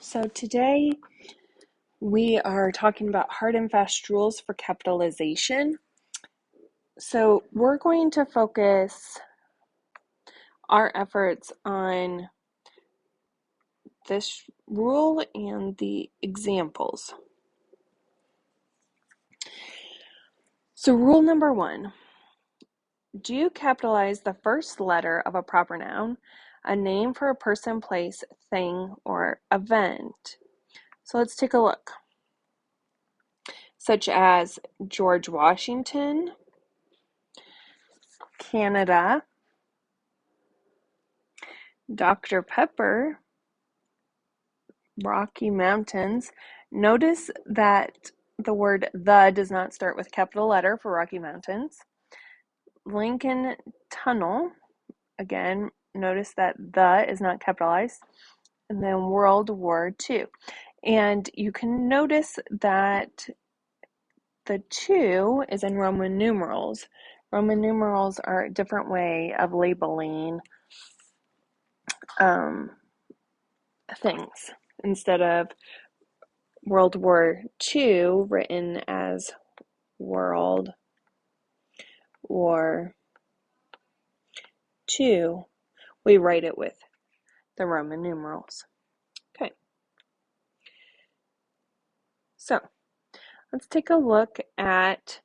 So today we are talking about hard and fast rules for capitalization. So we're going to focus our efforts on this rule and the examples. So rule number 1, do you capitalize the first letter of a proper noun, a name for a person, place, thing, or event? So let's take a look. Such as George Washington, Canada, Dr. Pepper, Rocky Mountains. Notice that the word the does not start with capital letter for Rocky Mountains. Lincoln Tunnel, again, notice that the is not capitalized. And then World War II. And you can notice that the 2 is in Roman numerals. Roman numerals are a different way of labeling things. Instead of World War II written as World War II, we write it with the Roman numerals. Okay, so let's take a look at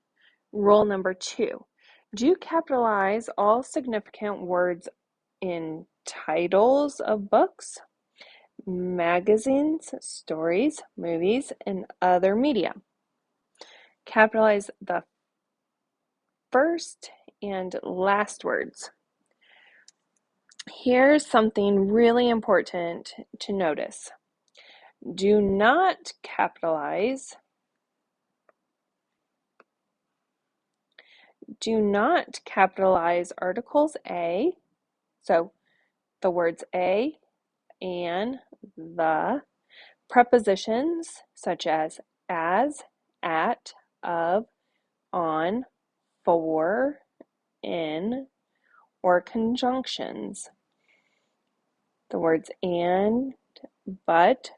rule number 2. Do you capitalize all significant words in titles of books, magazines, stories, movies, and other media? Capitalize the first and last words. Here's something really important to notice. Do not capitalize articles A, so the words a and the, prepositions such as, at, of, on, for, in, or conjunctions. The words and, but,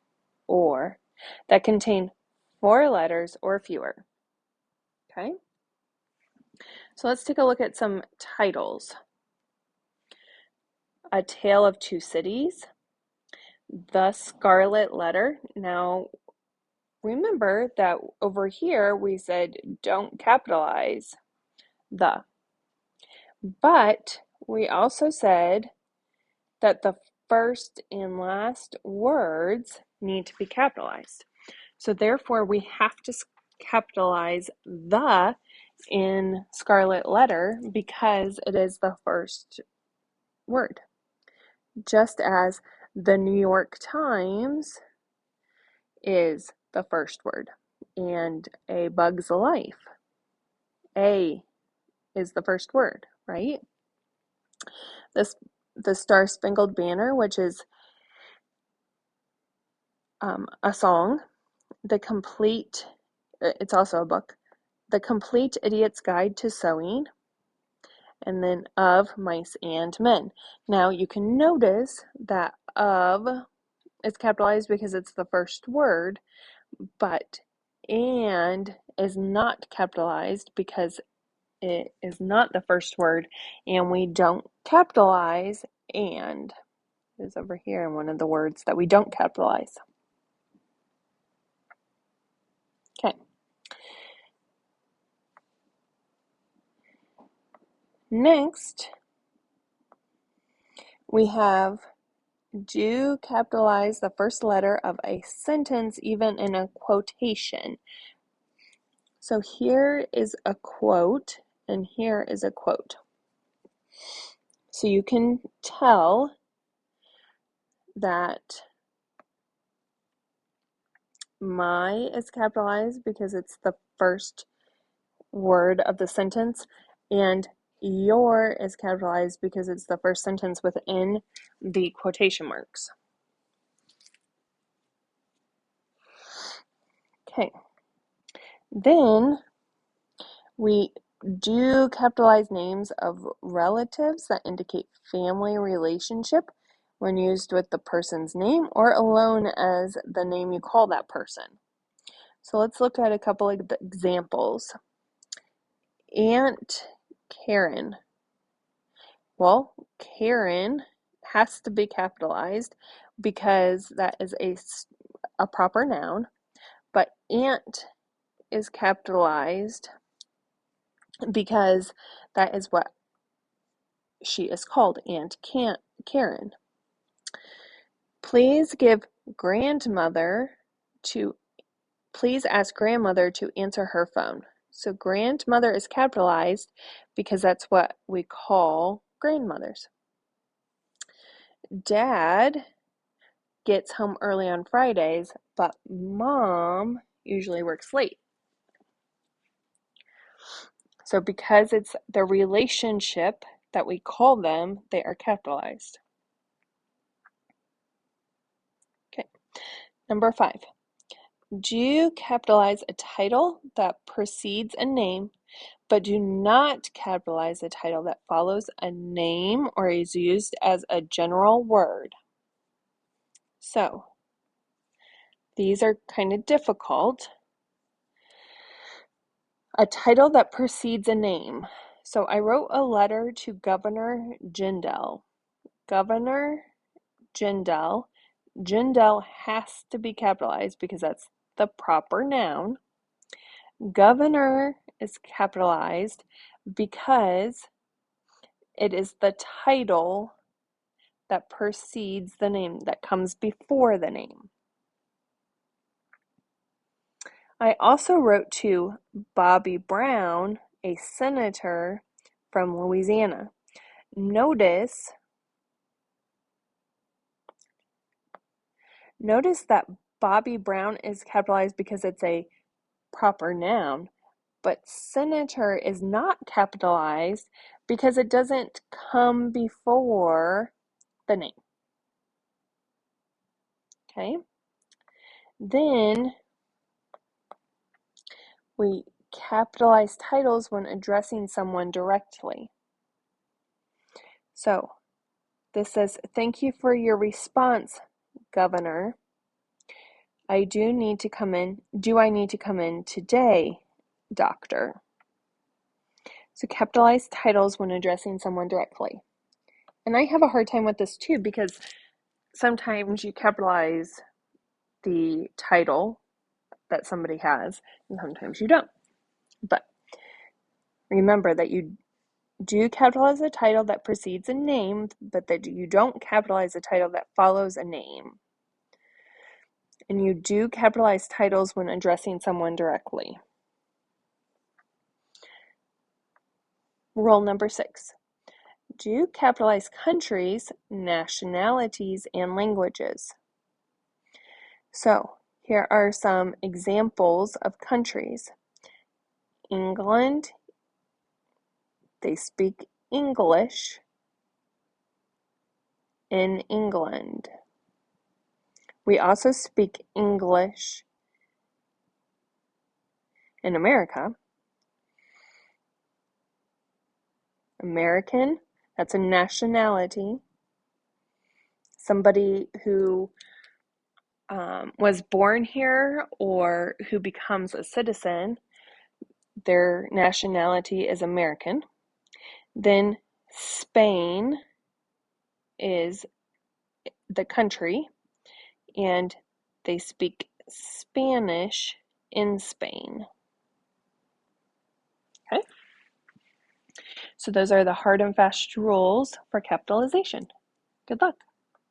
or, that contain 4 letters or fewer. Okay? So let's take a look at some titles. A Tale of Two Cities, The Scarlet Letter. Now, remember that over here we said don't capitalize the. But we also said that the first and last words need to be capitalized. So therefore, we have to capitalize the in Scarlet Letter because it is the first word. Just as the New York Times is the first word, and A Bug's Life, A is the first word, right? The Star Spangled Banner, which is a song, it's also a book, The Complete Idiot's Guide to Sewing, and then Of Mice and Men. Now you can notice that of is capitalized because it's the first word, but and is not capitalized because it is not the first word, and we don't capitalize and. It is over here in one of the words that we don't capitalize. Okay. Next, we have do capitalize the first letter of a sentence even in a quotation. So here is a quote and here is a quote. So you can tell that my is capitalized because it's the first word of the sentence, and your is capitalized because it's the first sentence within the quotation marks. Okay, then we do capitalize names of relatives that indicate family relationship when used with the person's name or alone as the name you call that person. So let's look at a couple of examples. Aunt Karen. Well, Karen has to be capitalized because that is a proper noun, but aunt is capitalized because that is what she is called, Aunt Karen. Please ask grandmother to answer her phone. So grandmother is capitalized because that's what we call grandmothers. Dad gets home early on Fridays, but mom usually works late. So because it's the relationship that we call them, they are capitalized. Okay, number 5. Do you capitalize a title that precedes a name, but do not capitalize a title that follows a name or is used as a general word? So, these are kind of difficult. A title that precedes a name. So I wrote a letter to Governor Jindal. Governor Jindal. Jindal has to be capitalized because that's the proper noun. Governor is capitalized because it is the title that precedes the name, that comes before the name. I also wrote to Bobby Brown, a senator from Louisiana. Notice that Bobby Brown is capitalized because it's a proper noun, but senator is not capitalized because it doesn't come before the name. Okay? Then we capitalize titles when addressing someone directly. So this says, "Thank you for your response, Governor. Do I need to come in today, Doctor?" So capitalize titles when addressing someone directly. And I have a hard time with this too because sometimes you capitalize the title that somebody has and sometimes you don't. But remember that you do capitalize a title that precedes a name, but that you don't capitalize a title that follows a name. And you do capitalize titles when addressing someone directly. Rule number 6. Do you capitalize countries, nationalities, and languages? So, here are some examples of countries. England, they speak English in England. We also speak English in America. American, that's a nationality. Somebody who was born here or who becomes a citizen, their nationality is American. Then Spain is the country, and they speak Spanish in Spain. Okay? So those are the hard and fast rules for capitalization. Good luck.